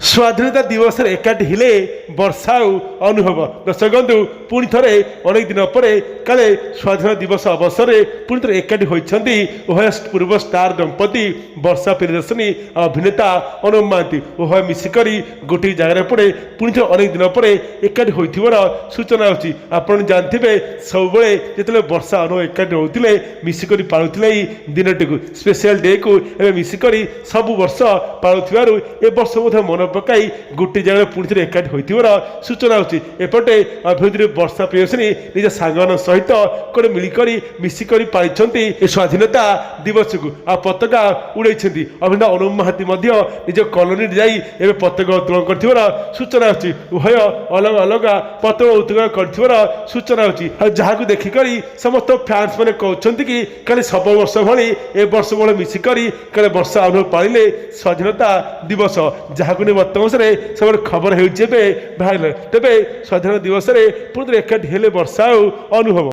स्वाधीनता दिवस एकाठी हिले वर्षा अनुभव दर्शक बंधु पुणी थे अनेक दिन पर काले स्वाधीनता दिवस अवसर में पुणी थे एकाठी होती उभय पूर्व स्टार दंपति वर्षा प्रियदर्शनी अभिनेता अनुप महांती उभय मिसिकर गोटे जगार पड़े पुणी थे अनेक दिन पर एकाठी होइथिबार सूचना अच्छी आपड़ जानते सब जिते वर्षा अनुप एकाठी होते मिसिकर पालुले दिनटी स्पेशल डे को मिसिकर सब वर्ष पालुवर ए वर्ष मन पकाई गोटे जगह पुणी थे एकाठी होइथिबार सूचना अच्छी एपटे अभिनेत्री वर्षा प्रियदर्शनी निज सांग सहित कोड़े मिलिकर मिसिकर पाई स्वाधीनता दिवस को आ पताका उड़े अभिनेता अनुप महांती निज कॉलोनी जाई एवं पताका उत्तोलन कर सूचना अच्छी उभय अलग अलग पताका उत्तोलन कर सूचना अच्छी जहाँ देखिक समस्त फैंस मैंने कहते कि कल सब वर्ष भली ए वर्ष बड़े मिसिकर कल वर्षा अनुभव पाइले स्वाधीनता दिवस जहाँ वर्तमान सब खबर हो भाइल तेज स्वाधीनता दिवस पुणी एकाठी हेले वर्षा अनुभव।